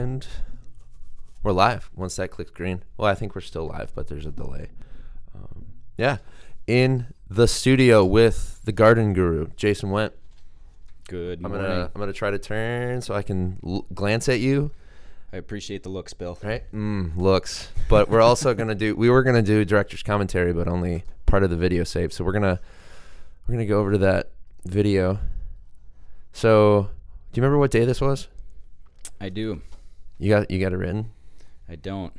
And we're live once that clicks green. Well, I think we're still live, but there's a delay. Yeah. In the studio with the garden guru, Jason Wendt. Good morning. I'm gonna try to turn so I can glance at you. I appreciate the looks, Bill. Right? Looks. But we're also we were gonna do director's commentary, but only part of the video saved. So we're gonna go over to that video. So, do you remember what day this was? I do. You got it written? I don't.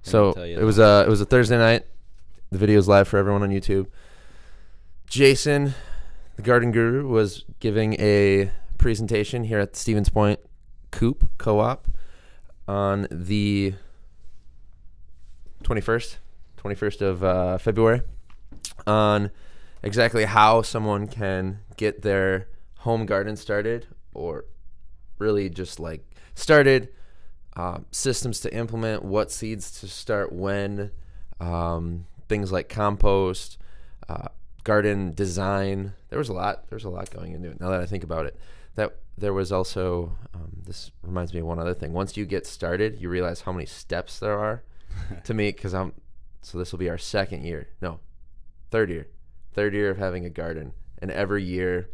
So it was a Thursday night. The video's live for everyone on YouTube. Jason, the garden guru, was giving a presentation here at the Stevens Point Coop Co-op on the 21st of February, on exactly how someone can get their home garden started, or really just like started, systems to implement, what seeds to start when, things like compost, garden design. There was a lot going into it. Now that I think about it, that there was also, this reminds me of one other thing. Once you get started, you realize how many steps there are to me, because so this will be our third year of having a garden. And every year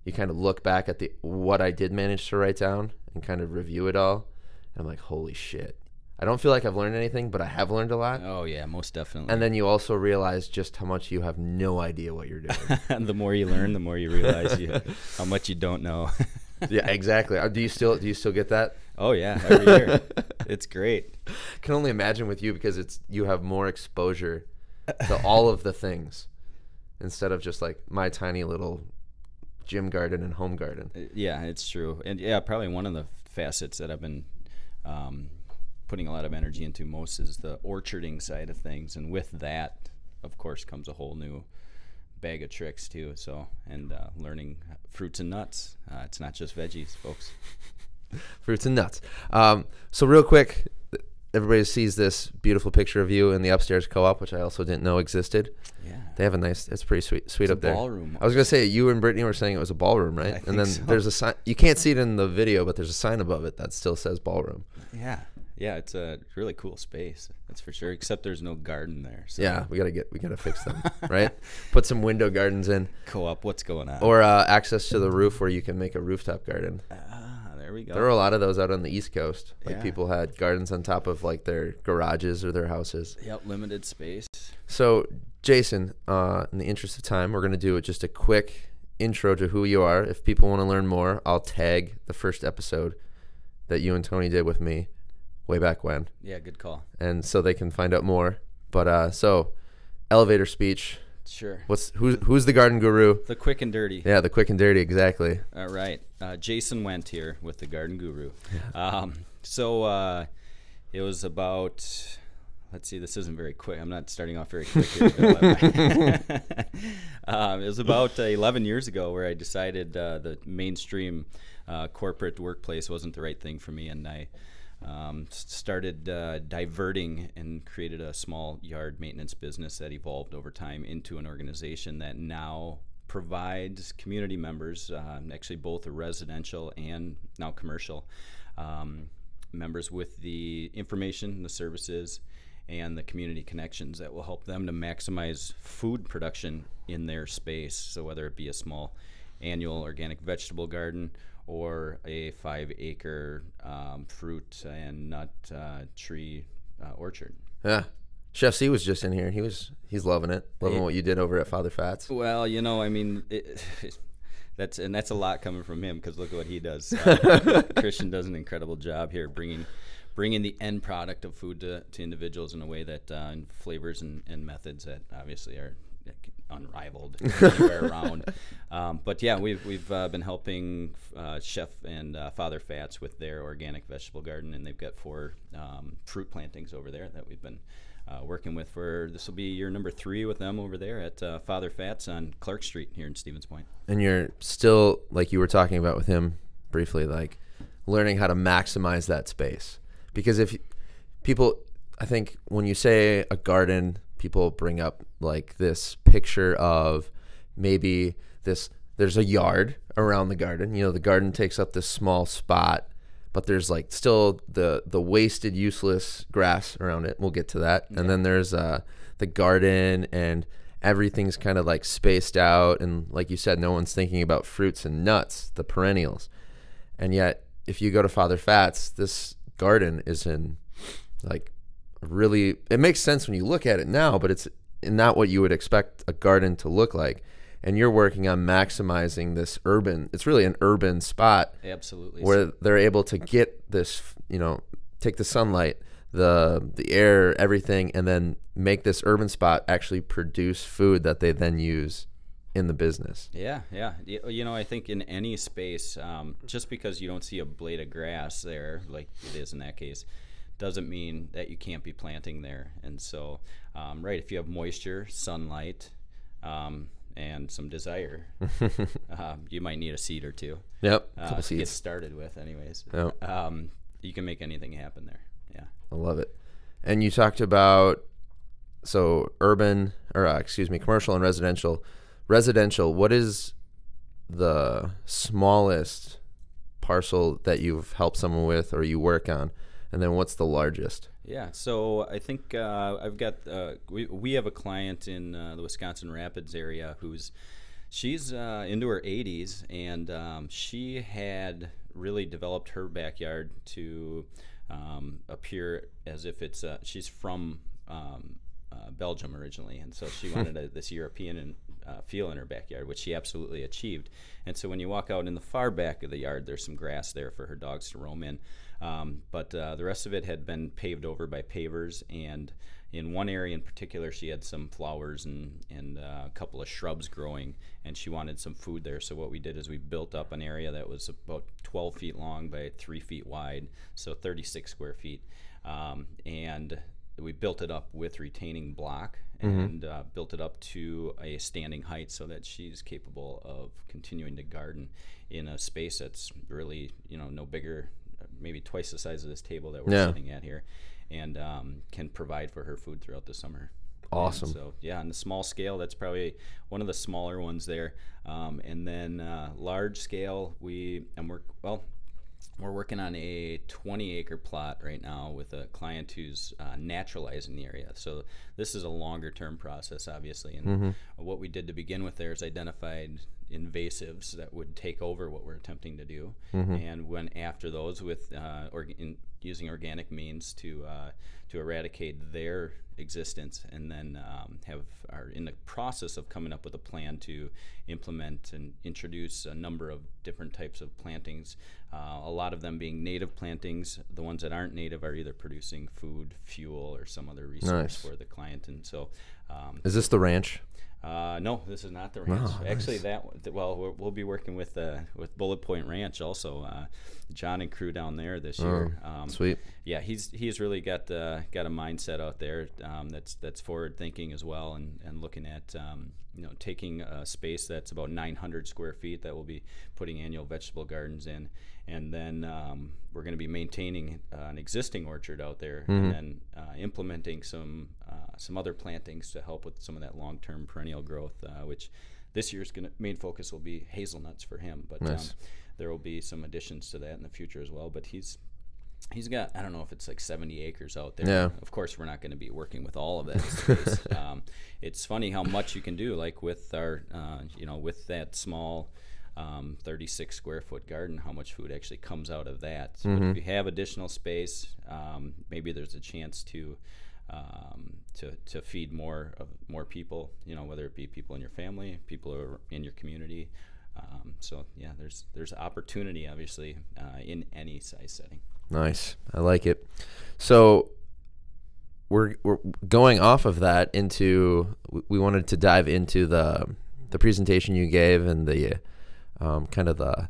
you kind of look back at what I did manage to write down and kind of review it all. And I'm like, holy shit. I don't feel like I've learned anything, but I have learned a lot. Oh, yeah, most definitely. And then you also realize just how much you have no idea what you're doing. The more you learn, the more you realize how much you don't know. Yeah, exactly. Do you still get that? Oh, yeah, every year. It's great. I can only imagine with you, because you have more exposure to all of the things instead of just like my tiny little gym garden and home garden. Yeah, it's true. And yeah, probably one of the facets that I've been putting a lot of energy into most is the orcharding side of things, and with that, of course, comes a whole new bag of tricks too. So, and learning fruits and nuts. It's not just veggies, folks. Fruits and nuts. So real quick, everybody sees this beautiful picture of you in the upstairs co-op, which I also didn't know existed. Yeah, they have it's pretty sweet up there. Ballroom. I was gonna say, you and Brittany were saying it was a ballroom, right? And then so. There's a sign. You can't see it in the video, but there's a sign above it that still says ballroom. Yeah, it's a really cool space. That's for sure. Except there's no garden there. So. Yeah, we gotta fix them, right? Put some window gardens in. Co-op, what's going on? Or access to the roof where you can make a rooftop garden. There we go. There were a lot of those out on the East Coast. Like people had gardens on top of like their garages or their houses. Yep, limited space. So, Jason, in the interest of time, we're gonna do just a quick intro to who you are. If people want to learn more, I'll tag the first episode that you and Tony did with me way back when. Yeah, good call. And so they can find out more. But so, elevator speech. Sure. Who's the garden guru? The quick and dirty. Yeah, the quick and dirty, exactly. All right. Jason Wendt here with the garden guru. So it was about, let's see, this isn't very quick. I'm not starting off very quick here. It was about 11 years ago where I decided the mainstream corporate workplace wasn't the right thing for me, and I started diverting and created a small yard maintenance business that evolved over time into an organization that now provides community members, actually both a residential and now commercial members, with the information, the services, and the community connections that will help them to maximize food production in their space. So whether it be a small annual organic vegetable garden or a 5-acre fruit and nut tree orchard. Yeah. Chef C was just in here. He's loving it. Loving what you did over at Father Fats. Well, I mean, that's a lot coming from him, because look at what he does. Christian does an incredible job here bringing the end product of food to individuals in a way that in flavors and methods that obviously are unrivaled anywhere around. But yeah, we've been helping Chef and Father Fats with their organic vegetable garden, and they've got 4 fruit plantings over there that we've been working with this will be year number 3 with them over there at Father Fats on Clark Street here in Stevens Point. And you're still, like you were talking about with him briefly, like learning how to maximize that space. Because if people, I think when you say a garden, people bring up like this picture of maybe there's a yard around the garden. The garden takes up this small spot but there's like still the wasted, useless grass around it. We'll get to that. Yeah. And then there's the garden, and everything's kind of like spaced out. And like you said, no one's thinking about fruits and nuts, the perennials. And yet, if you go to Father Fat's, this garden is in like really, it makes sense when you look at it now, but it's not what you would expect a garden to look like. And you're working on maximizing this urban, it's really an urban spot. Absolutely. Where they're able to get this, take the sunlight, the air, everything, and then make this urban spot actually produce food that they then use in the business. Yeah. I think in any space, just because you don't see a blade of grass there, like it is in that case, doesn't mean that you can't be planting there. And so, right, if you have moisture, sunlight, and some desire, you might need a seed or two. Yep, to get started with, anyways. Yep. You can make anything happen there. Yeah, I love it. And you talked about commercial and residential. Residential, what is the smallest parcel that you've helped someone with or you work on, and then what's the largest? Yeah, so I think I've got we have a client in the Wisconsin Rapids area she's into her 80s, and she had really developed her backyard to appear as if it's she's from Belgium originally, and so she wanted this European feel in her backyard, which she absolutely achieved. And so when you walk out in the far back of the yard, there's some grass there for her dogs to roam in. But the rest of it had been paved over by pavers, and in one area in particular, she had some flowers and a couple of shrubs growing, and she wanted some food there. So what we did is we built up an area that was about 12 feet long by 3 feet wide, so 36 square feet. And we built it up with retaining block and built it up to a standing height so that she's capable of continuing to garden in a space that's really, no bigger, maybe twice the size of this table that we're sitting at here, and can provide for her food throughout the summer. Awesome. And so, yeah, on the small scale, that's probably one of the smaller ones there. And then large scale, we're working on a 20-acre plot right now with a client who's naturalizing the area. So this is a longer-term process, obviously. And what we did to begin with there is identified invasives that would take over what we're attempting to do, and went after those with using organic means to eradicate their existence, and then are in the process of coming up with a plan to implement and introduce a number of different types of plantings, a lot of them being native plantings. The ones that aren't native are either producing food, fuel, or some other resource for the client. And so is this the ranch? No, this is not the ranch. Oh, actually, we'll be working with Bullet Point Ranch also. John and crew down there this year. Sweet. Yeah, he's really got a mindset out there that's forward thinking as well, and looking at taking a space that's about 900 square feet that we'll be putting annual vegetable gardens in, and then we're going to be maintaining an existing orchard out there, and then implementing some other plantings to help with some of that long-term perennial growth, which this year's main focus will be hazelnuts for him, but nice. There will be some additions to that in the future as well. But he's got, I don't know if it's like 70 acres out there. Yeah. Of course, we're not going to be working with all of that space. It's funny how much you can do, like with our, with that small 36 square foot garden, how much food actually comes out of that. So but if you have additional space, maybe there's a chance to feed more people, whether it be people in your family, people who are in your community. So yeah, there's opportunity obviously in any size setting. Nice, I like it. So we're going off of that into, we wanted to dive into the presentation you gave and the kind of the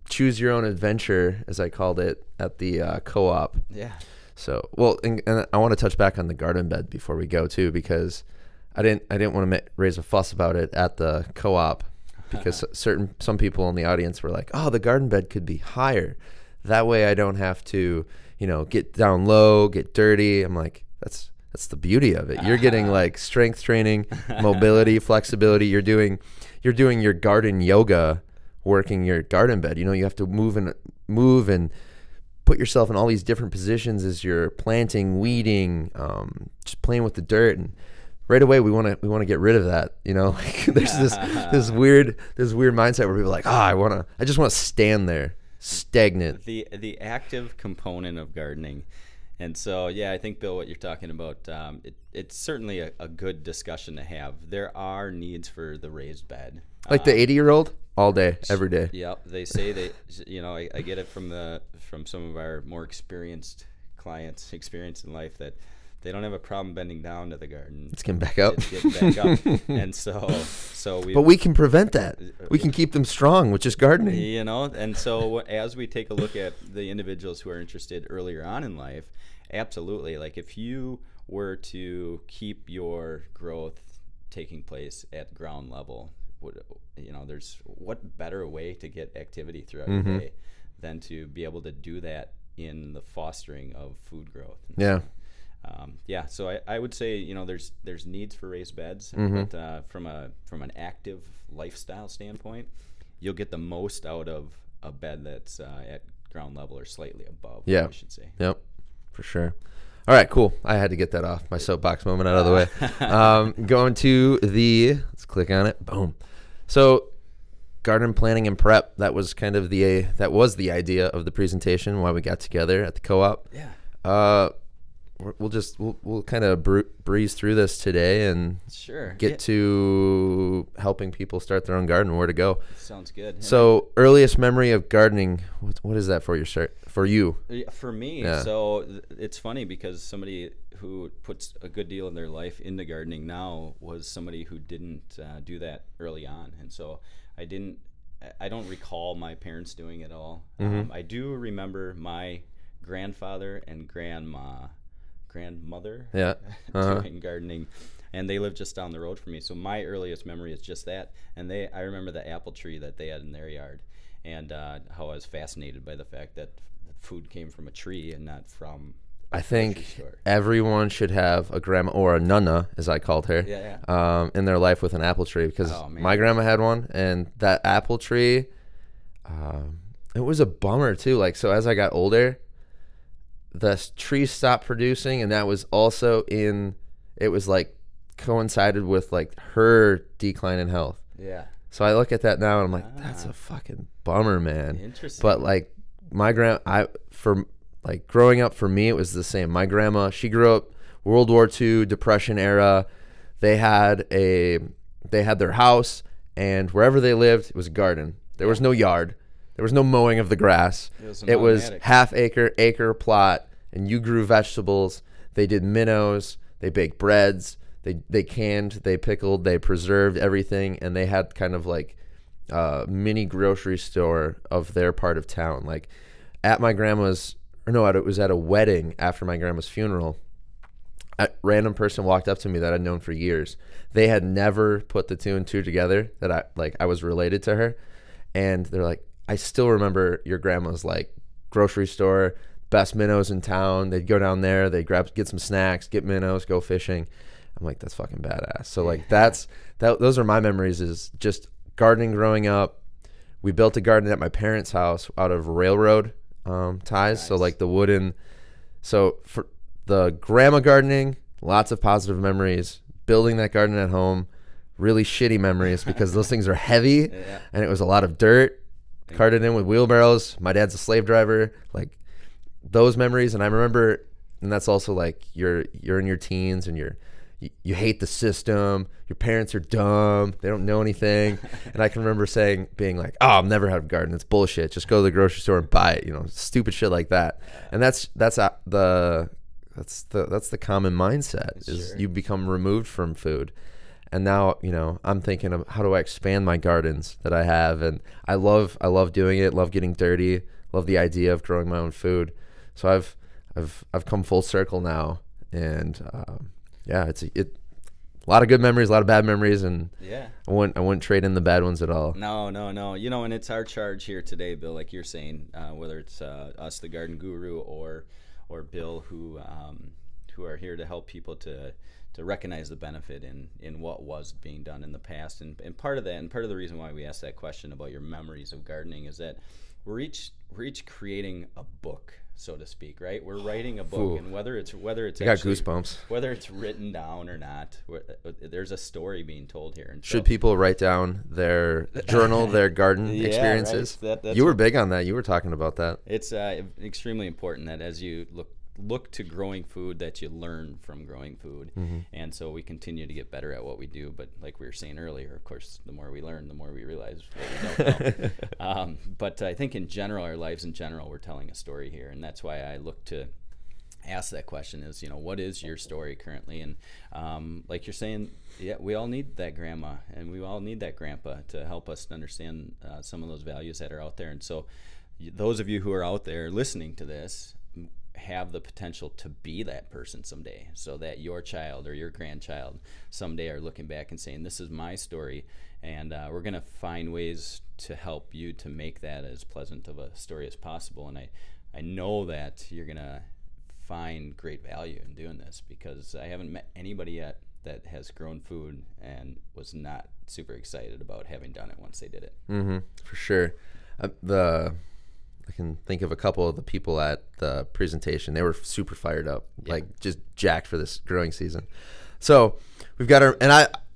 choose your own adventure, as I called it, at the co-op. Yeah. So, well, and I want to touch back on the garden bed before we go too, because I didn't want to raise a fuss about it at the co-op, because some people in the audience were like, "Oh, the garden bed could be higher. That way I don't have to, get down low, get dirty." I'm like, that's the beauty of it. You're getting like strength training, mobility, flexibility. You're doing your garden yoga, working your garden bed. You have to move and put yourself in all these different positions as you're planting, weeding, just playing with the dirt, and right away we want to get rid of that. Like there's this weird mindset where people are like, I just want to stand there stagnant. The active component of gardening. And so, I think, Bill, what you're talking about, it's certainly a good discussion to have. There are needs for the raised bed. Like the 80-year-old, all day, every day. Yep. They say I get it from some of our more experienced clients, experienced in life, that they don't have a problem bending down to the garden. It's getting back up. It's getting back up. And but we can prevent that. We can keep them strong with just gardening. And so as we take a look at the individuals who are interested earlier on in life, absolutely. Like if you were to keep your growth taking place at ground level, there's what better way to get activity throughout your day than to be able to do that in the fostering of food growth. Yeah. So I would say there's needs for raised beds, but from an active lifestyle standpoint, you'll get the most out of a bed that's at ground level or slightly above. Yeah, I should say. Yep, for sure. All right, cool. I had to get that off, my soapbox moment out of the way. Going to let's click on it. Boom. So garden planning and prep, that was kind of the idea of the presentation, why we got together at the co-op. Yeah. We'll kind of breeze through this today and get to helping people start their own garden, where to go. Sounds good. So earliest memory of gardening, what is that for you? For me, so it's funny because somebody who puts a good deal of their life into gardening now was somebody who didn't do that early on. And so I don't recall my parents doing it all. I do remember my grandfather and grandmother doing gardening, and they lived just down the road from me. So my earliest memory is just that. And I remember the apple tree that they had in their yard, and how I was fascinated by the fact that food came from a tree and not from I think everyone should have a grandma, or a nonna, as I called her, in their life with an apple tree, because my grandma had one, and that apple tree, it was a bummer too. Like, so as I got older, the tree stopped producing, and that was also it was like coincided with like her decline in health. Yeah. So I look at that now and I'm like, that's a fucking bummer, man. Interesting. But like growing up for me, it was the same. My grandma, she grew up World War II, Depression era. They had their house, and wherever they lived, it was a garden. There was no yard. There was no mowing of the grass. It was half acre plot, and you grew vegetables. They did minnows. They baked breads. They canned, they pickled, they preserved everything, and they had kind of like a mini grocery store of their part of town. Like at my grandma's, it was at a wedding after my grandma's funeral. A random person walked up to me that I'd known for years. They had never put the two and two together that I was related to her, and they're like, I still remember your grandma's like grocery store, best minnows in town. They'd go down there, they'd get some snacks, get minnows, go fishing. I'm like, that's fucking badass. So like those are my memories, is just gardening growing up. We built a garden at my parents' house out of railroad ties. Nice. So like the wooden. So for the grandma gardening, lots of positive memories. Building that garden at home, really shitty memories because those things are heavy and it was a lot of dirt. Carted in with wheelbarrows. My dad's a slave driver. Like those memories, and I remember, and that's also like you're in your teens and you hate the system. Your parents are dumb. They don't know anything. And I can remember being like, "Oh, I'll never have a garden. It's bullshit. Just go to the grocery store and buy it." Stupid shit like that. And that's the common mindset. Is you become removed from food. And now, I'm thinking of how do I expand my gardens that I have, and I love doing it. Love getting dirty. Love the idea of growing my own food. So I've come full circle now, and it's a lot of good memories, a lot of bad memories, and I wouldn't trade in the bad ones at all. No. And it's our charge here today, Bill, like you're saying, whether it's us, the Garden Guru, or Bill, who are here to help people to recognize the benefit in what was being done in the past. And part of that, and part of the reason why we asked that question about your memories of gardening, is that we're each creating a book so to speak, right? We're writing a book, Ooh. and whether it's I got actually, goosebumps. whether it's written down or not, there's a story being told here. And Should people write down their journal, their garden Yeah, experiences? right. That's You were big on that. You were talking about that. It's extremely important that as you look to growing food, that you learn from growing food. And so we continue to get better at what we do. But like we were saying earlier, of course, the more we learn, the more we realize what we don't know. But I think in general, our lives in general, we're telling a story here. And that's why I look to ask that question is, what is your story currently? And like you're saying, yeah, we all need that grandma and we all need that grandpa to help us understand some of those values that are out there. And so those of you who are out there listening to this have the potential to be that person someday, so that your child or your grandchild someday are looking back and saying, this is my story, and we're going to find ways to help you to make that as pleasant of a story as possible. And I know that you're going to find great value in doing this, because I haven't met anybody yet that has grown food and was not super excited about having done it once they did it. For sure. I can think of a couple of the people at the presentation. They were super fired up, like just jacked for this growing season. So we've got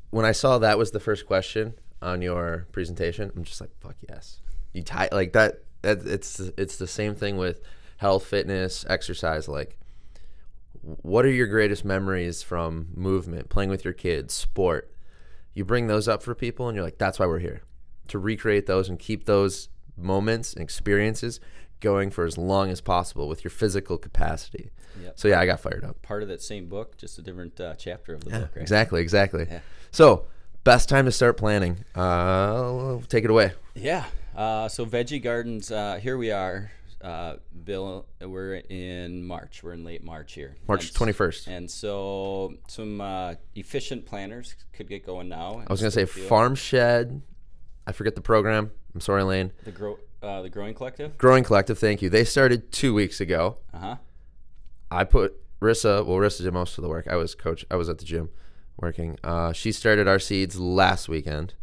when I saw that was the first question on your presentation, I'm just like, fuck yes. You tie like that. It's the same thing with health, fitness, exercise. Like, what are your greatest memories from movement, playing with your kids, sport? You bring those up for people, and you're like, that's why we're here, to recreate those and keep those moments and experiences going for as long as possible with your physical capacity. So yeah, I got fired up. Part of that same book, just a different chapter of the book, right? Exactly. Yeah. So best time to start planning. Take it away. Yeah. So Veggie Gardens, here we are, Bill. We're in March. We're in late March here. March 21st. And so some efficient planners could get going now. I was going to say Farm Shed. I forget the program. I'm sorry, Lane. The Growing Collective? Growing Collective, thank you. They started 2 weeks ago. I put Rissa did most of the work. I was at the gym working. She started our seeds last weekend.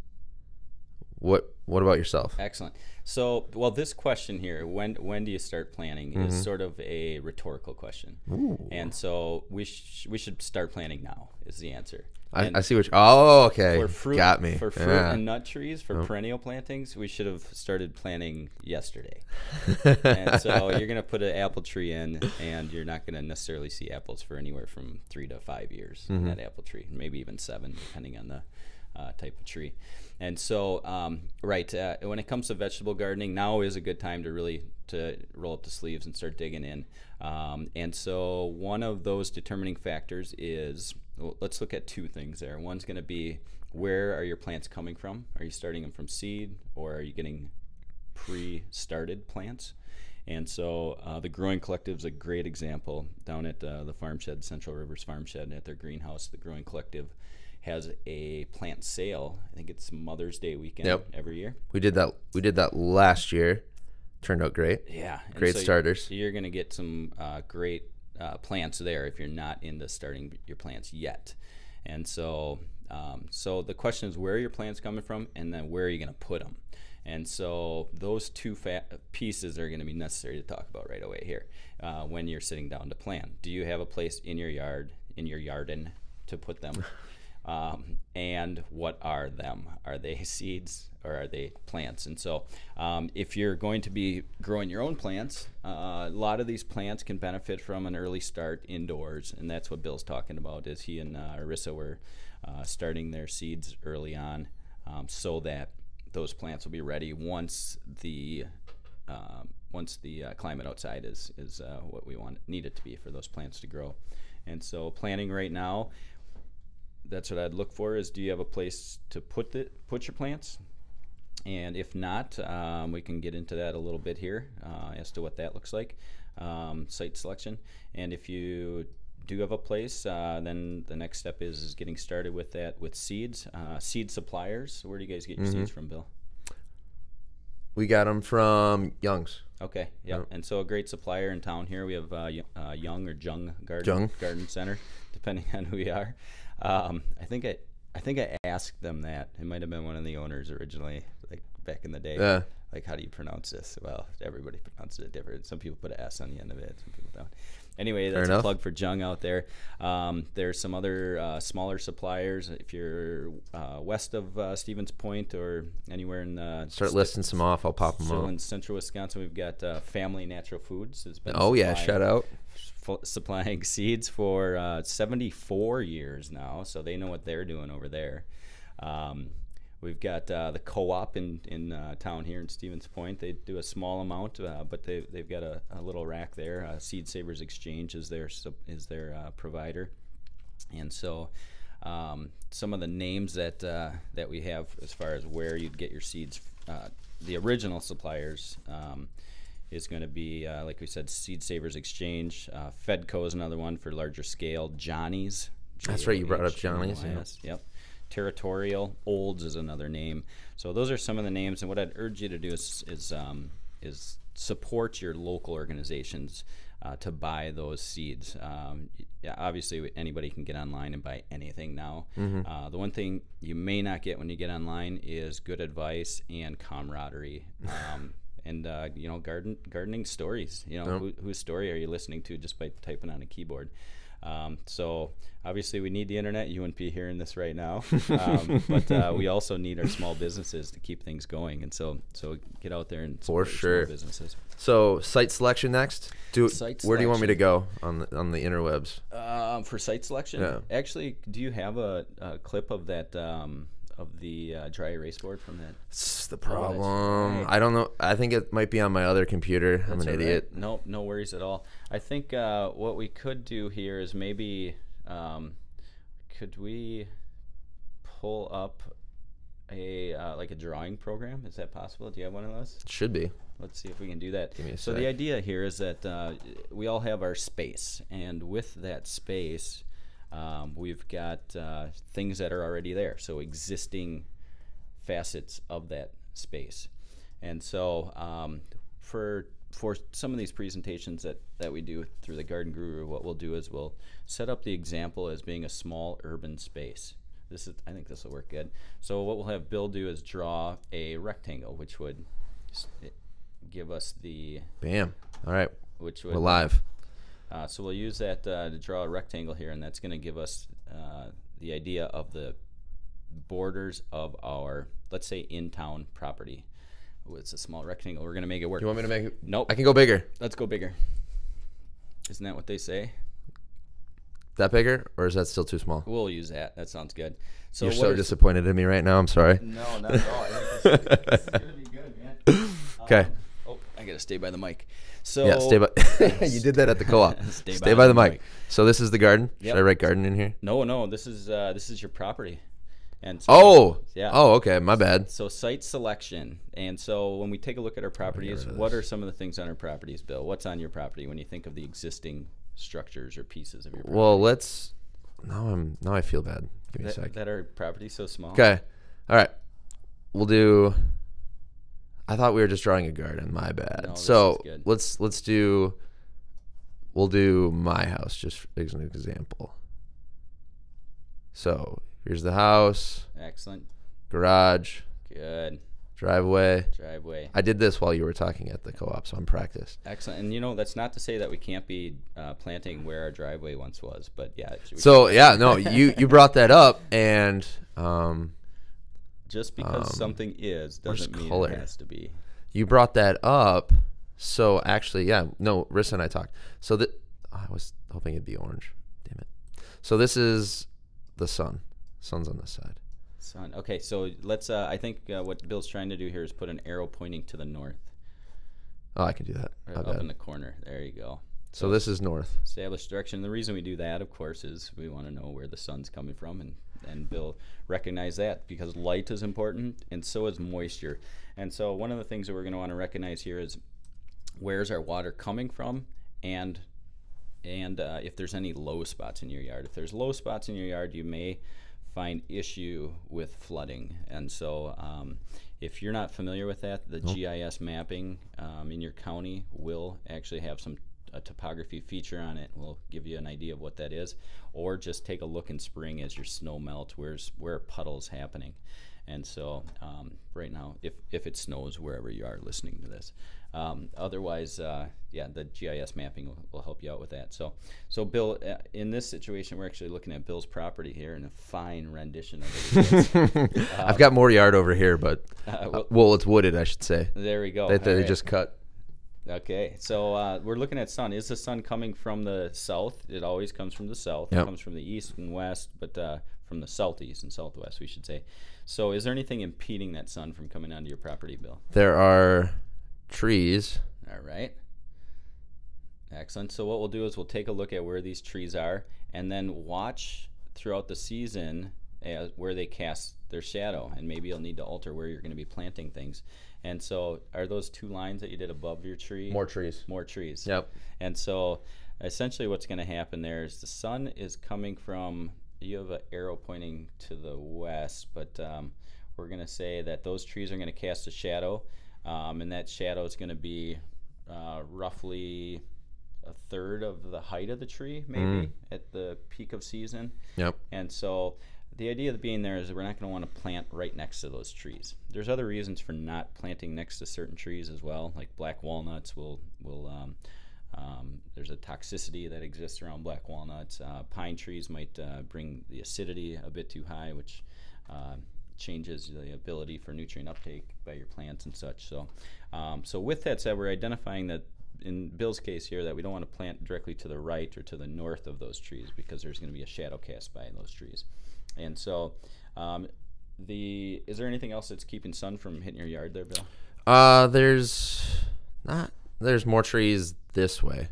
What about yourself? Excellent. So, well, this question here, when do you start planning, is sort of a rhetorical question. Ooh. And so we should start planning now is the answer. I see okay. For fruit, got me. For fruit and nut trees, for perennial plantings, we should have started planting yesterday. And so you're going to put an apple tree in, and you're not going to necessarily see apples for anywhere from 3 to 5 years in that apple tree, maybe even 7, depending on the type of tree. And so, when it comes to vegetable gardening, now is a good time to really roll up the sleeves and start digging in. And so one of those determining factors is, well, let's look at 2 things there. One's going to be, where are your plants coming from? Are you starting them from seed, or are you getting pre-started plants? And so the Growing Collective is a great example. Down at the Farm Shed, Central Rivers Farm Shed, at their greenhouse, the Growing Collective has a plant sale. I think it's Mother's Day weekend every year. We did that last year. Turned out great. Yeah. Great starters. So you're going to get some great plants there if you're not into starting your plants yet. And so so the question is, where are your plants coming from, and then where are you going to put them? And so those 2 pieces are going to be necessary to talk about right away here when you're sitting down to plan. Do you have a place in your yard, in your garden, to put them? And what are them? Are they seeds or are they plants? And so if you're going to be growing your own plants, a lot of these plants can benefit from an early start indoors, and that's what Bill's talking about, is he and Arissa were starting their seeds early on, so that those plants will be ready once the climate outside is what we need it to be for those plants to grow. And so planning right now, that's what I'd look for, is, do you have a place to put your plants? And if not, we can get into that a little bit here as to what that looks like, site selection. And if you do have a place, then the next step is getting started with that, with seeds. Seed suppliers, where do you guys get your seeds from, Bill? We got them from Young's. Okay, yep. And so a great supplier in town here, we have Young or Jung Garden Center, depending on who you are. I think I asked them that. It might have been one of the owners originally, like, back in the day. Yeah. Like, how do you pronounce this? Well, everybody pronounces it different. Some people put an S on the end of it. Some people don't. Anyway, that's a plug for Jung out there. There's some other smaller suppliers. If you're west of Stevens Point or anywhere in start listing some off, I'll pop them still up. in central Wisconsin, we've got Family Natural Foods. Has been shout out. Supplying seeds for 74 years now, so they know what they're doing over there. We've got the co-op in town here in Stevens Point. They do a small amount, but they've got a little rack there. Seed Savers Exchange is their provider, and so some of the names that we have as far as where you'd get your seeds, the original suppliers is going to be like we said, Seed Savers Exchange. Fedco is another one for larger scale. Johnny's. That's right, you brought up Johnny's. Yep. Territorial. Olds is another name. So those are some of the names, and what I'd urge you to do is support your local organizations to buy those seeds. Yeah, obviously anybody can get online and buy anything now. The one thing you may not get when you get online is good advice and camaraderie. And gardening stories. Whose story are you listening to just by typing on a keyboard? So obviously we need the internet. You wouldn't be hearing this right now, but we also need our small businesses to keep things going. And so get out there and support your small businesses. So site selection next. Where do you want me to go on the interwebs? For site selection, Yeah. Actually, do you have a clip of that? Of the dry erase board from that? It's the problem. I don't know. I think it might be on my other computer. I'm an idiot. Right. No worries at all. I think what we could do here is maybe could we pull up a like a drawing program? Is that possible? Do you have one of those? It should be. Let's see if we can do that. Give me a So sec. the idea here is that we all have our space, and with that space, we've got things that are already there, so existing facets of that space. And so for some of these presentations that we do through the Garden Guru, what we'll do is we'll set up the example as being a small urban space. I think this will work good. So what we'll have Bill do is draw a rectangle, which would give us the... Bam. All right. Which would, we're live. So we'll use that to draw a rectangle here, and that's going to give us the idea of the borders of our, let's say, in-town property. Oh, it's a small rectangle. We're going to make it work. You want me to make it? Nope. I can go bigger. Let's go bigger. Isn't that what they say? That bigger, or is that still too small? We'll use that. That sounds good. So You're so disappointed in me right now. I'm sorry. No, not at all. I think this is going to be good, man. Okay. I got to stay by the mic. So Yeah, stay by. You did that at the co-op. Stay by the mic. So this is the garden. Yep. Should I write garden in here? No. This is your property. And so, Oh, okay. My bad. So site selection. And so when we take a look at our properties, what are some of the things on our properties, Bill? What's on your property when you think of the existing structures or pieces of your property? Well, let's. Now I feel bad. Give me a sec. That our property's so small. Okay. All right. We'll do. I thought we were just drawing a garden. My bad. No, this so is good. let's do. We'll do my house just as an example. So here's the house, Excellent. garage, Good. driveway. I did this while you were talking at the co-op, so I'm practiced. Excellent. And that's not to say that we can't be planting where our driveway once was, but yeah. So yeah, no, you brought that up, and just because something is doesn't mean color? It has to be. You brought that up, so actually, yeah, no, Rissa and I talked. So that I was hoping it'd be orange. Damn it. So this is the sun. Sun's on this side. Sun. Okay, so let's. I think what Bill's trying to do here is put an arrow pointing to the north. Oh, I can do that. Right up in the corner. There you go. So this is north. Establish direction. The reason we do that, of course, is we want to know where the sun's coming from, and Bill recognized that because light is important, and so is moisture. And so one of the things that we're going to want to recognize here is where's our water coming from, and if there's any low spots in your yard. If there's low spots in your yard, you may find issue with flooding. And so if you're not familiar with that, the GIS mapping in your county will actually have a topography feature on it. We'll give you an idea of what that is, or just take a look in spring as your snow melts, where are puddles happening. And so right now, if it snows wherever you are listening to this, otherwise, the GIS mapping will help you out with that. So Bill, in this situation, we're actually looking at Bill's property here in a fine rendition of it. I've got more yard over here, but well, it's wooded, I should say. There we go. They just cut. Okay, so we're looking at sun. Is the sun coming from the south? It always comes from the south. Yep. It comes from the east and west, but from the southeast and southwest, we should say. So is there anything impeding that sun from coming onto your property, Bill? There are trees. All right. Excellent. So what we'll do is we'll take a look at where these trees are and then watch throughout the season where they cast their shadow, and maybe you'll need to alter where you're going to be planting things. And so are those 2 lines that you did above your tree? More trees. More trees. Yep. And so essentially what's going to happen there is the sun is coming from, you have an arrow pointing to the west, but we're going to say that those trees are going to cast a shadow, and that shadow is going to be roughly a third of the height of the tree, maybe, at the peak of season. Yep. And so the idea of being there is that we're not going to want to plant right next to those trees. There's other reasons for not planting next to certain trees as well, like black walnuts will there's a toxicity that exists around black walnuts. Pine trees might bring the acidity a bit too high, which changes the ability for nutrient uptake by your plants and such. So with that said, we're identifying that in Bill's case here that we don't want to plant directly to the right or to the north of those trees because there's going to be a shadow cast by those trees. And so is there anything else that's keeping sun from hitting your yard there, Bill? There's more trees this way.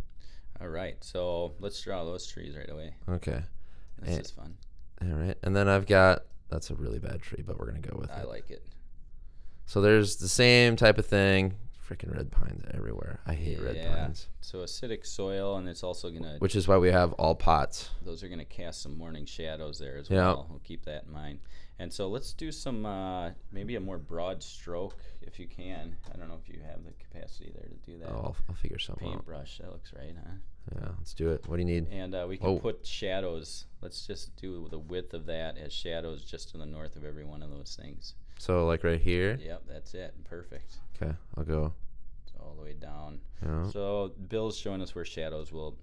All right, so let's draw those trees right away. Okay. This is fun. All right, and then that's a really bad tree, but we're going to go with it. I like it. So there's the same type of thing. Freaking red pines everywhere. I hate red pines. So acidic soil, and it's also going to... Which is why we have all pots. Those are going to cast some morning shadows there as well. We'll keep that in mind. And so let's do some, maybe a more broad stroke if you can. I don't know if you have the capacity there to do that. Oh, I'll figure something out. Paintbrush, that looks right, huh? Yeah, let's do it. What do you need? And we can put shadows. Let's just do the width of that as shadows just to the north of every one of those things. So like right here? Yep, that's it. Perfect. Okay, I'll go all the way down. Yeah. So Bill's showing us where shadows will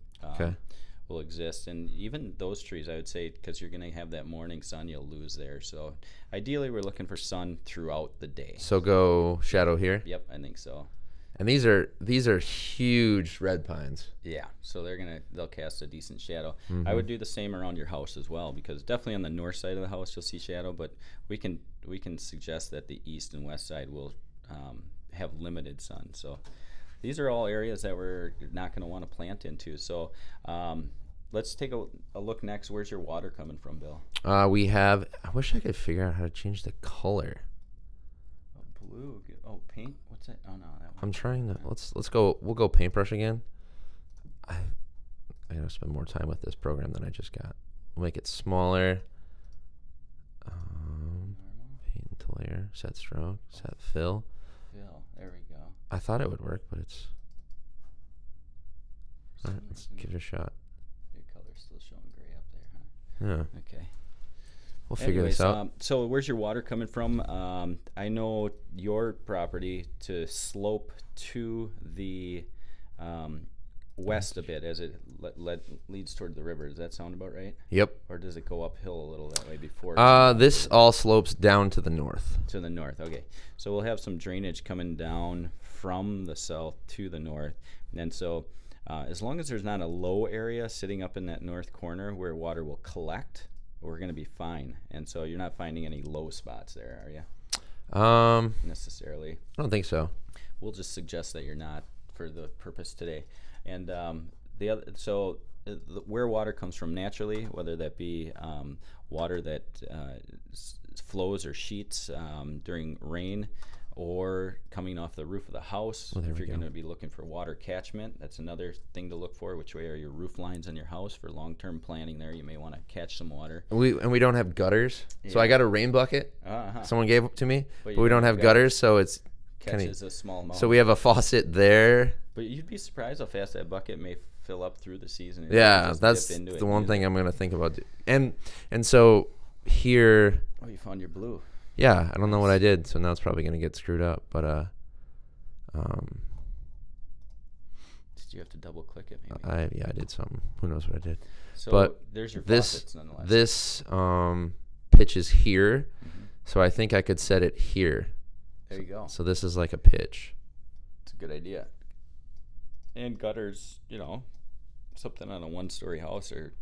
exist, and even those trees, I would say, because you're going to have that morning sun, you'll lose there. So ideally, we're looking for sun throughout the day. So go shadow here. Yep, I think so. And these are huge red pines. Yeah, so they'll cast a decent shadow. I would do the same around your house as well, because definitely on the north side of the house you'll see shadow, but we can suggest that the east and west side will have limited sun. So these are all areas that we're not going to want to plant into. So let's take a look next. Where's your water coming from, Bill? I wish I could figure out how to change the color. Blue. Oh, paint. What's that? Oh no, that one. I'm trying to. Let's go. We'll go paintbrush again. I gotta spend more time with this program than I just got. We'll make it smaller. Paint to layer. Set stroke. Set fill. There we go. I thought it would work, but it's. All right, let's give it a shot. Your color's still showing gray up there, huh? Yeah. Okay. We'll figure this out. So where's your water coming from? I know your property to slope to the west a bit as it leads toward the river. Does that sound about right? Yep. Or does it go uphill a little that way before? This all slopes down to the north. To the north, okay. So we'll have some drainage coming down from the south to the north. And so as long as there's not a low area sitting up in that north corner where water will collect, we're going to be fine. And so you're not finding any low spots there, are you? Necessarily. I don't think so. We'll just suggest that you're not for the purpose today. And where water comes from naturally, whether that be water that flows or sheets during rain, or coming off the roof of the house. If you're going to be looking for water catchment, that's another thing to look for. Which way are your roof lines on your house? For long-term planning there, you may want to catch some water. We don't have gutters, so I got a rain bucket. Someone gave it to me, but we don't have gutters, so it's catches a small amount. So we have a faucet there. But you'd be surprised how fast that bucket may fill up through the season. Yeah, that's the one thing I'm going to think about. And so here. Oh, you found your blue. Yeah, I don't know what I did, so now it's probably gonna get screwed up. But Did you have to double click it? Maybe. I did something. Who knows what I did? So but there's your this faucets nonetheless. this pitch is here, so I think I could set it here. There you go. So this is like a pitch. It's a good idea. And gutters, something on a one-story house are,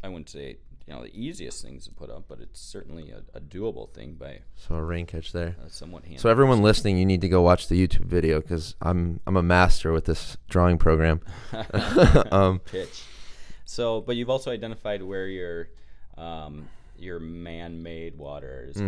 I wouldn't say, the easiest things to put up, but it's certainly a doable thing by So a rain catch there. somewhat handy. So everyone listening, you need to go watch the YouTube video because I'm a master with this drawing program. Pitch. So, but you've also identified where your man-made water is.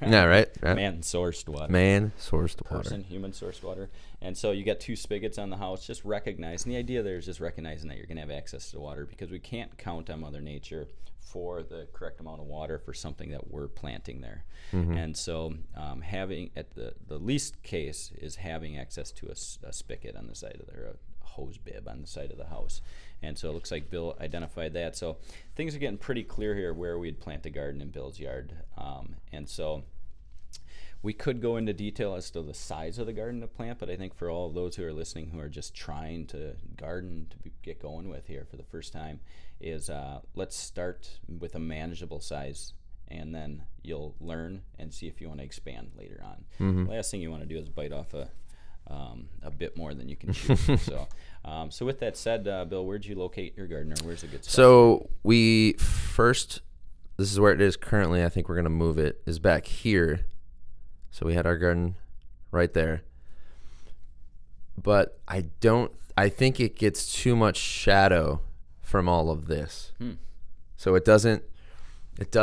Yeah, right. Man-sourced water. Man-sourced water. Human-sourced water. And so you got 2 spigots on the house. Just recognize, and the idea there is just recognizing that you're going to have access to water because we can't count on Mother Nature for the correct amount of water for something that we're planting there. And so having, at the least case, is having access to a spigot on the side of there, a hose bib on the side of the house. And so it looks like Bill identified that. So things are getting pretty clear here where we'd plant a garden in Bill's yard. And so we could go into detail as to the size of the garden to plant, but I think for all of those who are listening who are just trying to garden to get going with here for the first time is let's start with a manageable size, and then you'll learn and see if you want to expand later on. The last thing you want to do is bite off a bit more than you can chew. So with that said, Bill, where'd you locate your garden, or where's a good spot? So this is where it is currently. I think we're going to move it, is back here. So we had our garden right there. But I think it gets too much shadow from all of this. So it doesn't get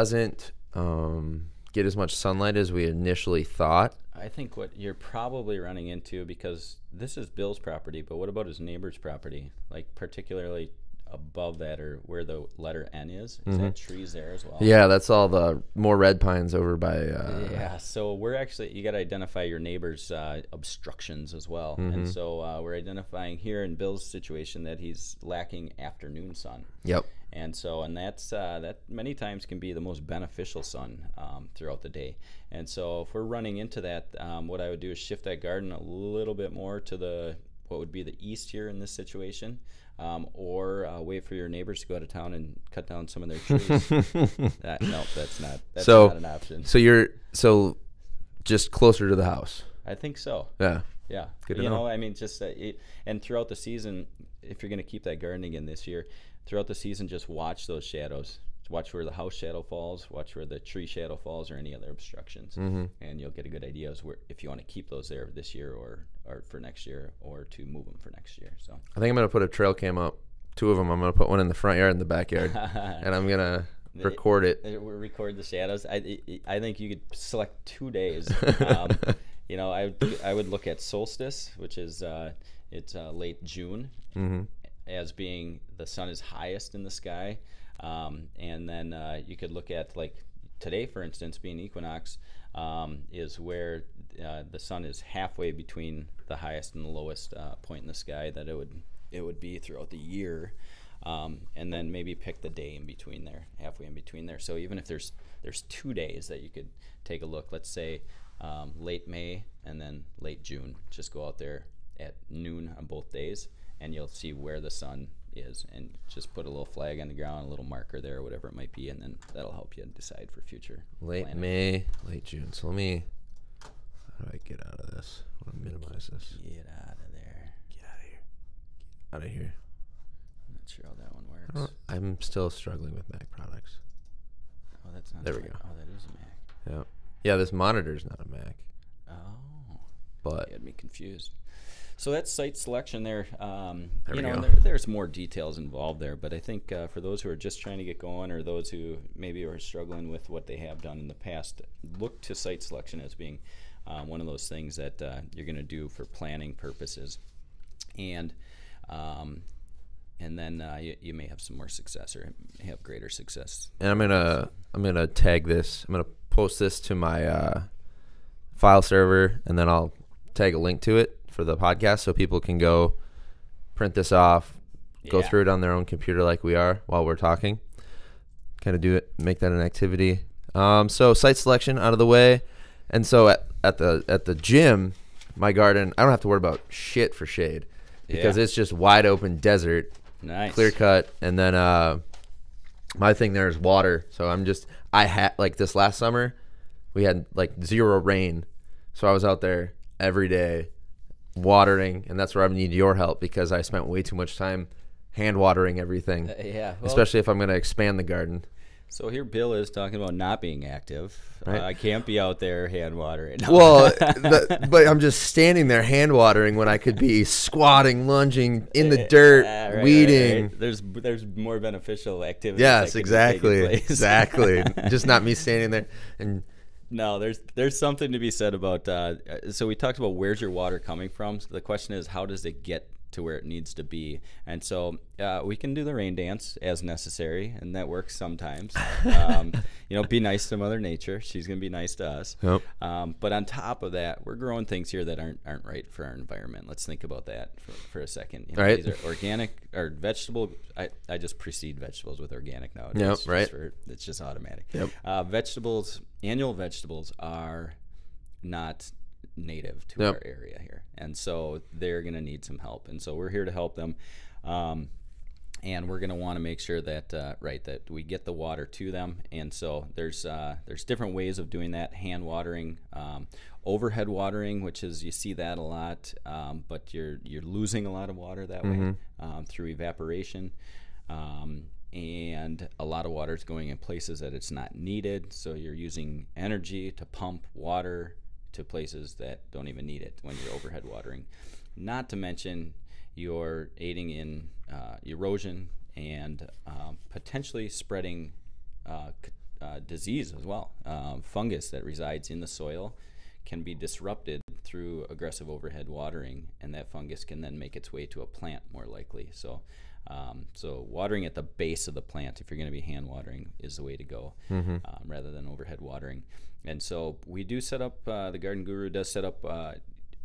as much sunlight as we initially thought. I think what you're probably running into, because this is Bill's property, but what about his neighbor's property? Like particularly above that, or where the letter N is that trees there as well? Yeah, that's all the more red pines over by yeah, so we're actually, you got to identify your neighbor's obstructions as well. And so we're identifying here in Bill's situation that he's lacking afternoon sun. Yep. And so, and that many times can be the most beneficial sun throughout the day. And so if we're running into that, what I would do is shift that garden a little bit more to what would be the east here in this situation, or wait for your neighbors to go out of town and cut down some of their trees. No, that's not an option. So you're just closer to the house. I think so. Yeah. Yeah. Good to know. I mean, just and throughout the season, if you're going to keep that gardening in this year, throughout the season, just watch those shadows. Watch where the house shadow falls, watch where the tree shadow falls, or any other obstructions, and you'll get a good idea as where, if you want to keep those there this year or for next year, or to move them for next year. So I think I'm gonna put a trail cam up, 2 of them. I'm gonna put one in the front yard and the backyard, and I'm gonna record it. Record the shadows. I think you could select 2 days. I would look at solstice, which is it's late June, as being the sun is highest in the sky. And then you could look at, like today, for instance, being equinox, is where the sun is halfway between the highest and the lowest point in the sky that it would be throughout the year, and then maybe pick the day in between there, halfway in between there. So even if there's 2 days that you could take a look, let's say late May and then late June, just go out there at noon on both days, and you'll see where the sun is, and just put a little flag on the ground, a little marker there, or whatever it might be, and then that'll help you decide for future late planning. May, late June. So how do I get out of this? I want to minimize this. Get out of there. Get out of here. Out of here. I'm not sure how that one works. I'm still struggling with Mac products. Oh, that's not. There we go. Oh, that is a Mac. Yeah, this monitor's not a Mac. Oh, But you had me confused. So that's site selection there. we go. There's more details involved there, but I think for those who are just trying to get going, or those who maybe are struggling with what they have done in the past, look to site selection as being one of those things that you're going to do for planning purposes, and then you may have some more success, or have greater success. And I'm gonna tag this. I'm gonna post this to my file server, and then I'll tag a link to it for the podcast, so people can go print this off, go through it on their own computer like we are while we're talking. Kind of do it, make that an activity. So site selection out of the way, and so at the gym, my garden, I don't have to worry about shit for shade because it's just wide open desert, clear cut, and then my thing there is water. So I had like this last summer, we had like 0 rain, so I was out there every day watering, and that's where I need your help because I spent way too much time hand watering everything. Especially if I'm going to expand the garden. So here Bill is talking about not being active. Right. I can't be out there hand watering. No. Well, but I'm just standing there hand watering when I could be squatting, lunging in the dirt, weeding. Right. There's more beneficial activities. Yes, exactly. Just not me standing there. And no, there's something to be said about. So we talked about where's your water coming from. So the question is, how does it get to where it needs to be? And so we can do the rain dance as necessary, and that works sometimes. Be nice to Mother Nature. She's gonna be nice to us. Yep. But on top of that, we're growing things here that aren't right for our environment. Let's think about that for a second. Right. These are organic or vegetable. I just precede vegetables with organic nowadays. Yep. Right. It's just automatic. Yep. Annual vegetables are not native to our area here, and so they're going to need some help, and so we're here to help them, and we're going to want to make sure that that we get the water to them. And so there's different ways of doing that. Hand watering, overhead watering, which is, you see that a lot, but you're losing a lot of water that way through evaporation, and a lot of water is going in places that it's not needed, so you're using energy to pump water to places that don't even need it when you're overhead watering. Not to mention you're aiding in erosion and potentially spreading disease as well. Fungus that resides in the soil can be disrupted through aggressive overhead watering, and that fungus can then make its way to a plant more likely. So watering at the base of the plant, if you're going to be hand watering, is the way to go, rather than overhead watering. And so we do set up, the Garden Guru does set up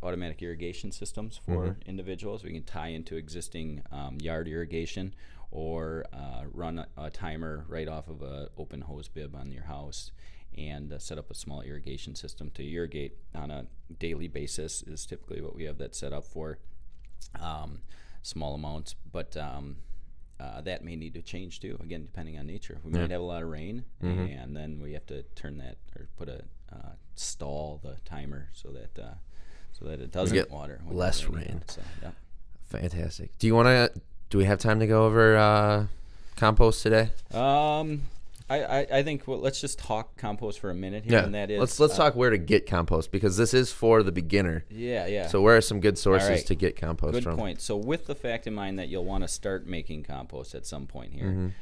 automatic irrigation systems for individuals. We can tie into existing yard irrigation, or run a timer right off of an open hose bib on your house, and set up a small irrigation system to irrigate on a daily basis is typically what we have that set up for. Small amounts, but that may need to change too, again, depending on nature. We might have a lot of rain, and then we have to turn that, or put a stall the timer so that it doesn't get water less rain. So, yeah. Fantastic. Do we have time to go over compost today? I think let's just talk compost for a minute here, and that is, let's talk where to get compost, because this is for the beginner. Yeah. So where are some good sources to get compost from? Good point. So with the fact in mind that you'll want to start making compost at some point here,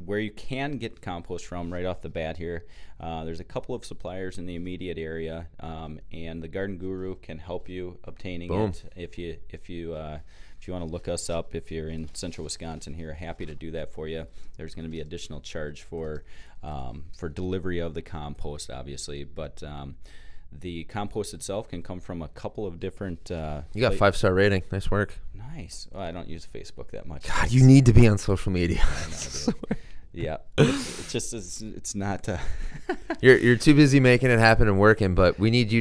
where you can get compost from right off the bat here, there's a couple of suppliers in the immediate area, and the Garden Guru can help you obtaining it. If you want to look us up, if you're in central Wisconsin here, happy to do that for you. There's going to be additional charge for delivery of the compost, obviously, but the compost itself can come from a couple of different. You got 5-star rating. Nice work. Nice. Well, I don't use Facebook that much. God, you need to be on social media. Yeah, it's not. You're too busy making it happen and working, but we need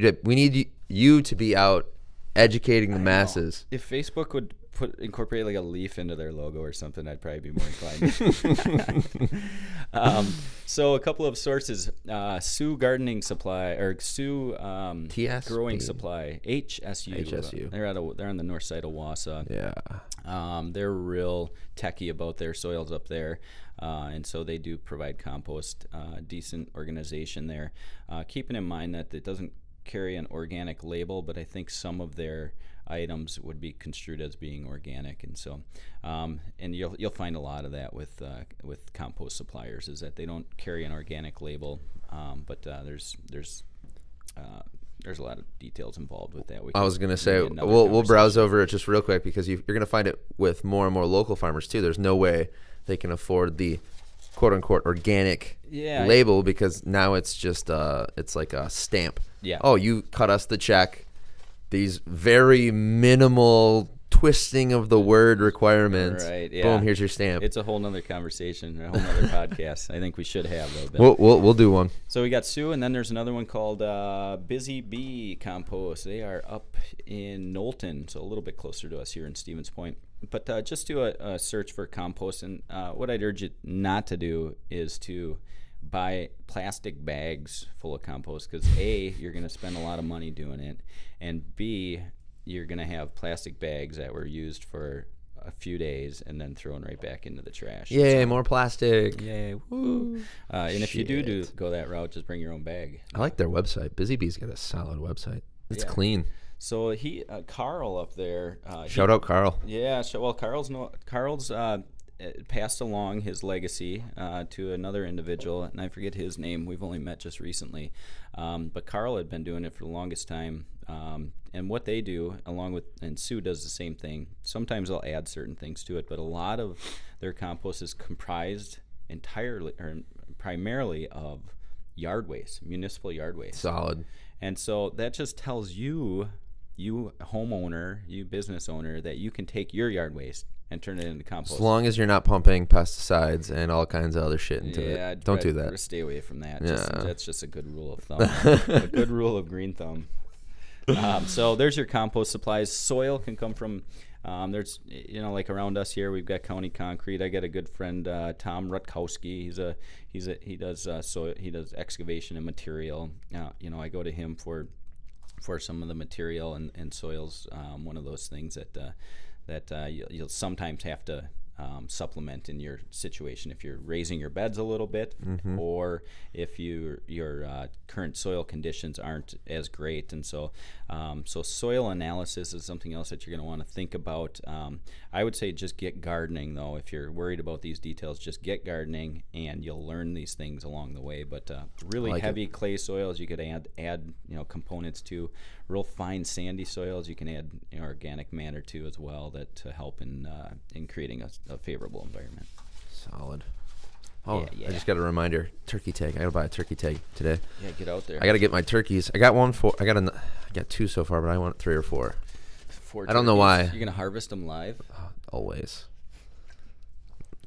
you to be out educating the masses. If Facebook would incorporate like a leaf into their logo or something, I'd probably be more inclined. So a couple of sources: Sioux Gardening Supply, or Sioux Growing Supply, HSU. They're on the north side of Wausau. Yeah. They're real techy about their soils up there, and so they do provide compost. Decent organization there. Keeping in mind that it doesn't carry an organic label, but I think some of their items would be construed as being organic, and so and you'll find a lot of that with compost suppliers, is that they don't carry an organic label, but there's a lot of details involved with that. I was gonna say we'll browse over it just real quick, because you're gonna find it with more and more local farmers too. There's no way they can afford the quote unquote organic label, because now it's just it's like a stamp. Yeah. Oh, you cut us the check. These very minimal twisting of the word requirements. Right, yeah. Boom, here's your stamp. It's a whole nother conversation, a whole nother podcast. I think we should have though. We'll do one. So we got Sue, and then there's another one called Busy Bee Compost. They are up in Knowlton, so a little bit closer to us here in Stevens Point. But just do a search for compost, and what I'd urge you not to do is to buy plastic bags full of compost, because A, you're going to spend a lot of money doing it, and B, you're going to have plastic bags that were used for a few days and then thrown right back into the trash. Yay, more plastic. Yay, woo. And if you do go that route, just bring your own bag. I like their website. Busy Bee's got a solid website. It's clean. So Carl up there. Shout out Carl. Yeah, well, Carl's passed along his legacy to another individual, and I forget his name. We've only met just recently, but Carl had been doing it for the longest time. And what they do, and Sue does the same thing. Sometimes they'll add certain things to it, but a lot of their compost is comprised entirely or primarily of yard waste, municipal yard waste. Solid. And so that just tells you homeowner, you business owner, that you can take your yard waste and turn it into compost. As long as you're not pumping pesticides and all kinds of other shit into it. Don't do that. Stay away from that. Yeah. That's just a good rule of thumb. A good rule of green thumb. So there's your compost supplies. Soil can come from, there's, like around us here, we've got County Concrete. I got a good friend, Tom Rutkowski. He does soil, he does excavation and material. I go to him for some of the material, and soil's one of those things that you'll sometimes have to supplement in your situation if you're raising your beds a little bit, or if your current soil conditions aren't as great. And so soil analysis is something else that you're going to want to think about. I would say just get gardening, though. If you're worried about these details, just get gardening, and you'll learn these things along the way. But really heavy clay soils you could add components to. Real fine sandy soils you can add organic matter to as well, that to help in creating a favorable environment. Solid. Oh, yeah. I just got a reminder. Turkey tag. I gotta buy a turkey tag today. Yeah, get out there. I gotta get my turkeys. I got two so far, but I want 3 or 4. 4 I don't know why. You're gonna harvest them live? Always.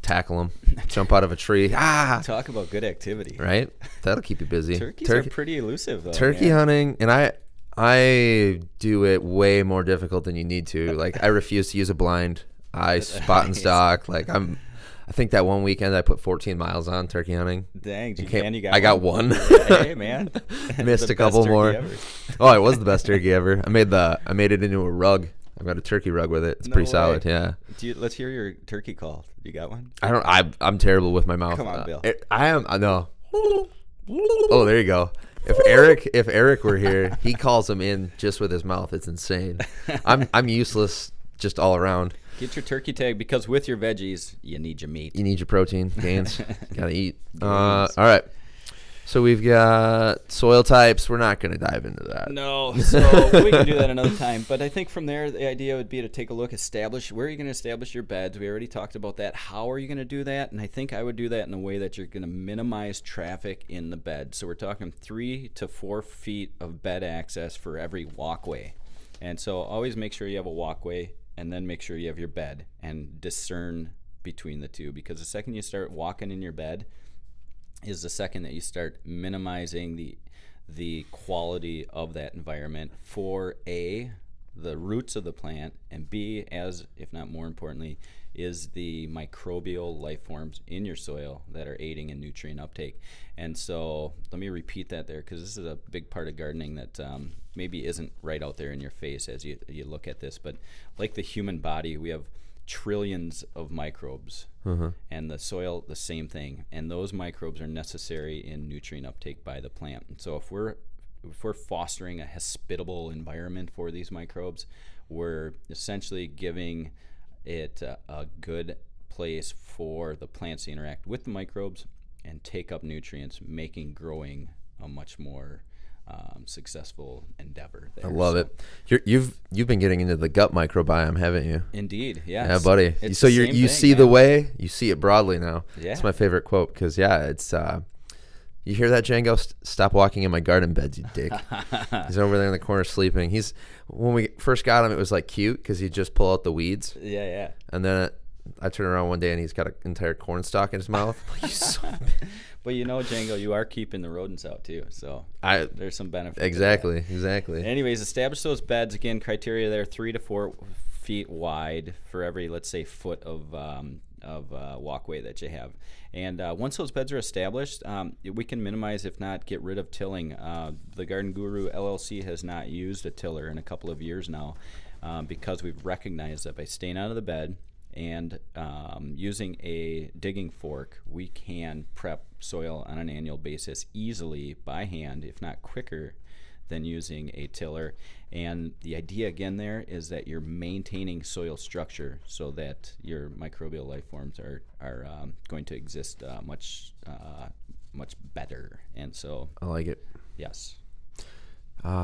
Tackle them. Jump out of a tree. Talk about good activity. Right? That'll keep you busy. Turkeys are pretty elusive, though. Turkey hunting, and I do it way more difficult than you need to. Like, I refuse to use a blind. I spot and stock. Like, I think that one weekend I put 14 miles on turkey hunting. Dang, I got one. Hey, man. Missed a couple more. Oh, it was the best turkey ever. I made it into a rug. I've got a turkey rug with it. It's pretty solid. Yeah. Let's hear your turkey call. You got one? I'm terrible with my mouth. Come on, Bill. I am. I know. Oh, there you go. If Eric were here, he calls them in just with his mouth. It's insane. I'm useless just all around. Get your turkey tag, because with your veggies, you need your meat. You need your protein gains. Gotta eat. All right. So we've got soil types. We're not going to dive into that. No, so we can do that another time. But I think from there, the idea would be to take a look, where are you going to establish your beds. We already talked about that. How are you going to do that? And I think I would do that in a way that you're going to minimize traffic in the bed. So we're talking 3 to 4 feet of bed access for every walkway. And so always make sure you have a walkway, and then make sure you have your bed, and discern between the two. Because the second you start walking in your bed is the second that you start minimizing the quality of that environment for A, the roots of the plant, and B, as if not more importantly, is the microbial life forms in your soil that are aiding in nutrient uptake. And so let me repeat that there, because this is a big part of gardening that maybe isn't right out there in your face as you look at this. But like the human body, we have trillions of microbes, and the soil, the same thing. And those microbes are necessary in nutrient uptake by the plant. And so if we're fostering a hospitable environment for these microbes, we're essentially giving it a good place for the plants to interact with the microbes and take up nutrients, making growing a much more successful endeavor there. I love it. You've been getting into the gut microbiome, haven't you? Indeed, yes. Yeah, buddy. So you see the way, you see it broadly now. Yeah. It's my favorite quote, because it's You hear that, Django? Stop walking in my garden beds, you dick. He's over there in the corner sleeping. When we first got him, it was like cute because he'd just pull out the weeds. Yeah, yeah. And then I turn around one day and he's got an entire corn stalk in his mouth. I'm like, you son of a bitch. But you know, Django, you are keeping the rodents out too, so there's some benefit. Exactly. Anyways, establish those beds. Again, criteria there: 3 to 4 feet wide for every, let's say, foot of walkway that you have. And once those beds are established, we can minimize, if not get rid of, tilling. The Garden Guru LLC has not used a tiller in a couple of years now because we've recognized that by staying out of the bed and using a digging fork, we can prep soil on an annual basis easily by hand, if not quicker than using a tiller. And the idea again there is that you're maintaining soil structure so that your microbial life forms are going to exist much better. And so I like it. Yes.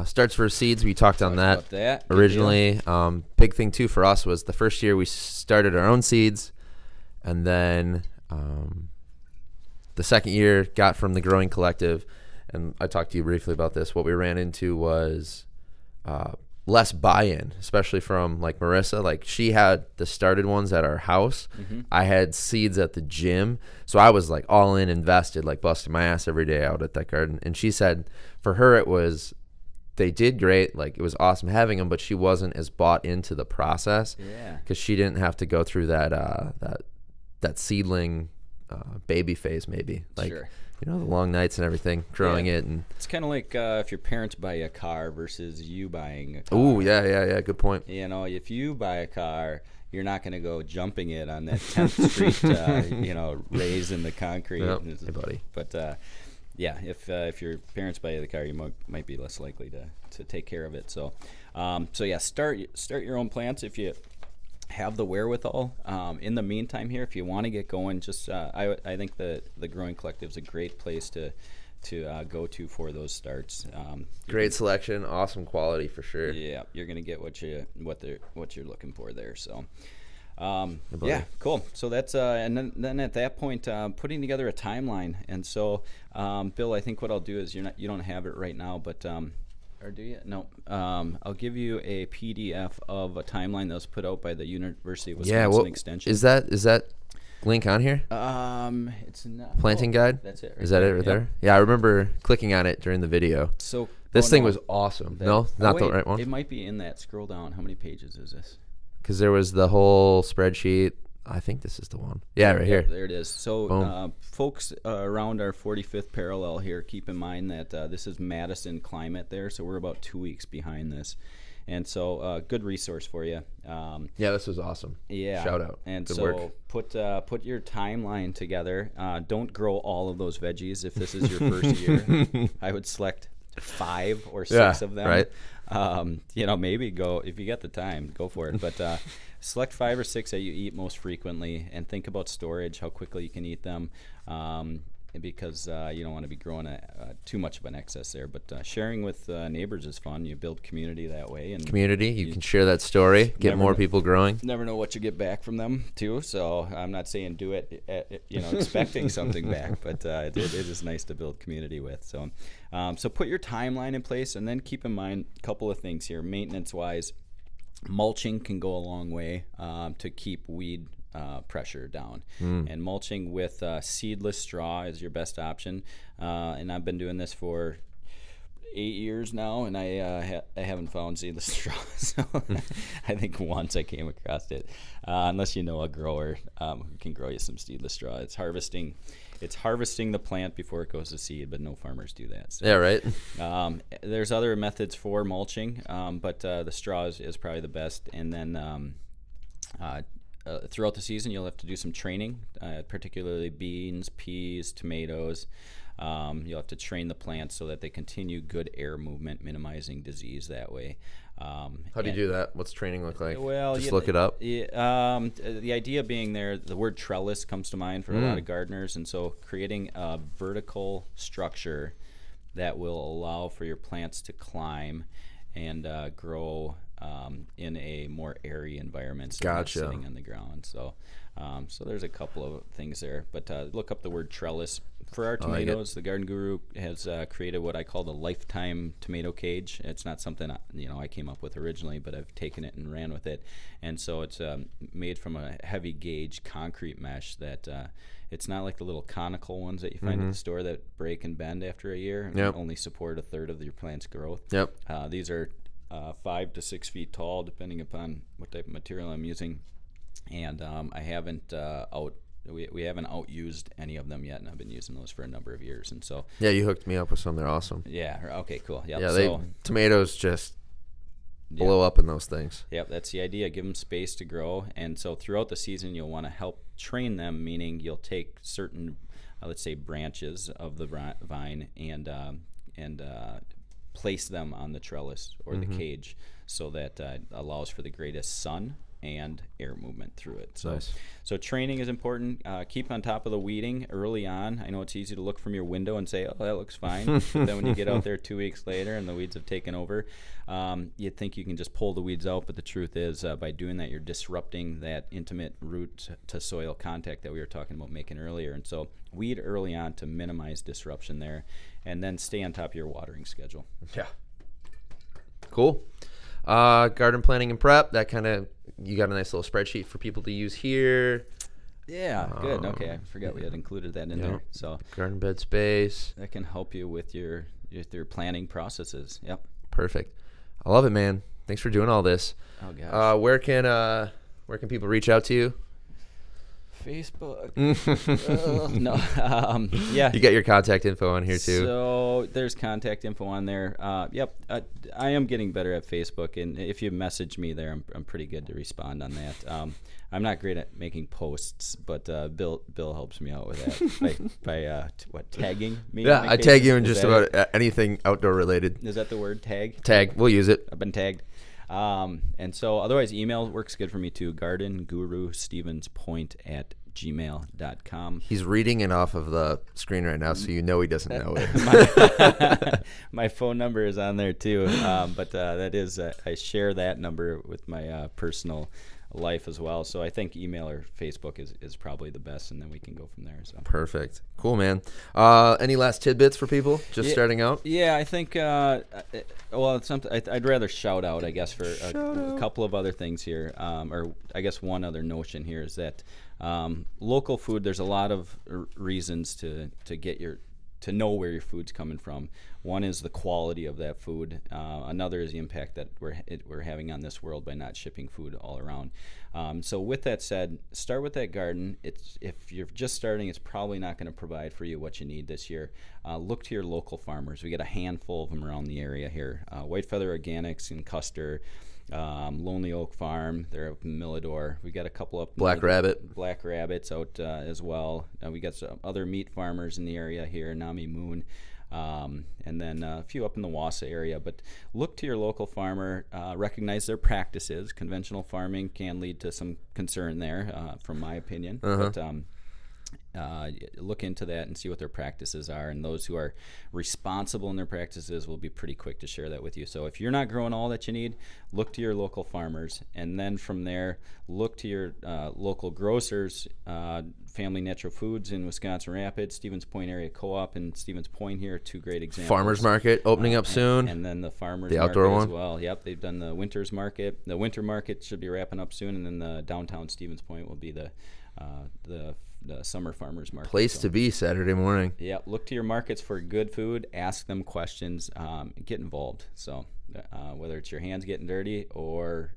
Starts for seeds. We talked on that originally. Big thing too for us was the first year we started our own seeds, and then the second year got from the Growing Collective. And I talked to you briefly about this. What we ran into was less buy-in, especially from like Marissa. Like she had the started ones at our house. Mm-hmm. I had seeds at the gym. So I was like all in, invested, like busting my ass every day out at that garden. And she said for her it was, they did great. Like it was awesome having them, but she wasn't as bought into the process. Yeah. Because she didn't have to go through that seedling baby phase maybe. Like, sure. You know, the long nights and everything, growing it. And it's kind of like if your parents buy a car versus you buying a car. Ooh, yeah. Good point. You know, if you buy a car, you're not going to go jumping it on that 10th Street, raise in the concrete. Nope. Hey, buddy. But, if your parents buy you the car, you might be less likely to take care of it. So, start your own plants if you have the wherewithal. In the meantime here, if you want to get going, just I think the Growing Collective is a great place to go to for those starts. Great selection, awesome quality for sure. Yeah, you're gonna get what you're looking for there. So cool. So that's and then at that point, putting together a timeline. And so Bill, I think what I'll do is you don't have it right now, but or do you? No. I'll give you a PDF of a timeline that was put out by the University of Wisconsin Extension. Is that link on here? It's not. Planting guide? That's it. Is that it right there? Yeah, I remember clicking on it during the video. So this thing was awesome. No, not the right one? It might be in that. Scroll down. How many pages is this? Because there was the whole spreadsheet. I think this is the one. Yeah, right here. There it is. So folks around our 45th parallel here, keep in mind that this is Madison climate there, so we're about 2 weeks behind this. And so good resource for you. Yeah, this was awesome. Yeah. Shout out. And good so work. Put your timeline together. Don't grow all of those veggies if this is your first year. I would select 5 or 6 of them. Right. Maybe go, if you get the time, go for it. But select 5 or 6 that you eat most frequently, and think about storage, how quickly you can eat them, because you don't want to be growing too much of an excess there. But sharing with neighbors is fun. You build community that way. And you can share that story, get more people growing. Never know what you get back from them too. So I'm not saying do it, expecting something back, but it is nice to build community with. So, so put your timeline in place, and then keep in mind a couple of things here, maintenance-wise. Mulching can go a long way to keep weed pressure down. And mulching with seedless straw is your best option. And I've been doing this for 8 years now, and I haven't found seedless straw. So I think once I came across it, unless you know a grower who can grow you some seedless straw. It's harvesting the plant before it goes to seed, but no farmers do that. So, yeah, right. There's other methods for mulching, but the straw is probably the best. And then throughout the season, you'll have to do some training, particularly beans, peas, tomatoes. You'll have to train the plants so that they continue good air movement, minimizing disease that way. How do you do that? What's training look like? Well, just look it up. The idea being there, the word trellis comes to mind for a lot of gardeners, and so creating a vertical structure that will allow for your plants to climb and grow in a more airy environment, so gotcha. Not sitting on the ground. So So there's a couple of things there, but look up the word trellis. For our tomatoes, the Garden Guru has created what I call the lifetime tomato cage. It's not something I came up with originally, but I've taken it and ran with it. And so it's made from a heavy gauge concrete mesh that it's not like the little conical ones that you find at the store that break and bend after a year and only support a third of your plant's growth. These are 5 to 6 feet tall, depending upon what type of material I'm using. And I haven't we haven't outused any of them yet, and I've been using those for a number of years. And so you hooked me up with some. They're awesome. Yeah. Okay. Cool. Yep. Yeah. Tomatoes just blow up in those things. Yep. That's the idea. Give them space to grow, and so throughout the season, you'll want to help train them. Meaning, you'll take certain, let's say, branches of the vine and place them on the trellis or the cage, so that allows for the greatest sun and air movement through it. So, so training is important. Keep on top of the weeding early on. I know it's easy to look from your window and say, "Oh, that looks fine." But then when you get out there 2 weeks later and the weeds have taken over, you'd think you can just pull the weeds out. But the truth is, by doing that, you're disrupting that intimate root to soil contact that we were talking about making earlier. And so, weed early on to minimize disruption there, and then stay on top of your watering schedule. Yeah. Cool. Garden planning and prep. That kind of. You got a nice little spreadsheet for people to use here. Yeah, good. Okay, I forgot we had included that in there. So garden bed space. That can help you with your planning processes. Yep. Perfect. I love it, man. Thanks for doing all this. Oh gosh. Where can people reach out to you? Facebook. No. Yeah. You got your contact info on here too. So there's contact info on there. Yep. I am getting better at Facebook, and if you message me there, I'm pretty good to respond on that. I'm not great at making posts, but Bill helps me out with that by tagging me. Yeah, I tag you in just about anything outdoor related. Is that the word, tag? Tag. We'll use it. I've been tagged. And so otherwise, email works good for me too. GardenGuruStevensPoint@gmail.com. He's reading it off of the screen right now, so you know he doesn't know it. My phone number is on there too, but that is I share that number with my personal life as well. So I think email or Facebook is probably the best, and then we can go from there. So perfect. Cool, man. Any last tidbits for people just starting out? Yeah, I think well, I'd rather shout out, I guess, for a couple of other things here, or I guess one other notion here is that local food, there's a lot of reasons to know where your food's coming from. One is the quality of that food. Another is the impact that we're having on this world by not shipping food all around. So with that said, start with that garden. If you're just starting, it's probably not going to provide for you what you need this year. Look to your local farmers. We got a handful of them around the area here. White Feather Organics in Custer. Lonely Oak Farm, they're up in Millador. We got a couple up Black Rabbits out as well. We got some other meat farmers in the area here, Nami Moon, and then a few up in the Wausau area. But look to your local farmer, recognize their practices. Conventional farming can lead to some concern there, from my opinion. But look into that and see what their practices are, and those who are responsible in their practices will be pretty quick to share that with you. So if you're not growing all that you need, look to your local farmers, and then from there look to your local grocers. Family Natural Foods in Wisconsin Rapids, Stevens Point Area Co-op in Stevens Point here are two great examples. Farmers Market opening up soon, and then the Farmers the outdoor Market one as well. Yep, they've done the Winter's Market. The Winter Market should be wrapping up soon, and then the downtown Stevens Point will be the Summer Farmers Market. Place to be Saturday morning. Yeah, look to your markets for good food. Ask them questions. Get involved. So whether it's your hands getting dirty or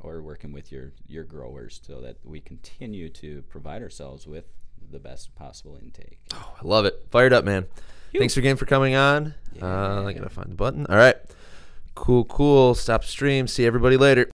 working with your growers, so that we continue to provide ourselves with the best possible intake. Oh, I love it. Fired up, man. Thanks again for coming on. I gotta find the button. All right. Cool. Stop stream. See everybody later.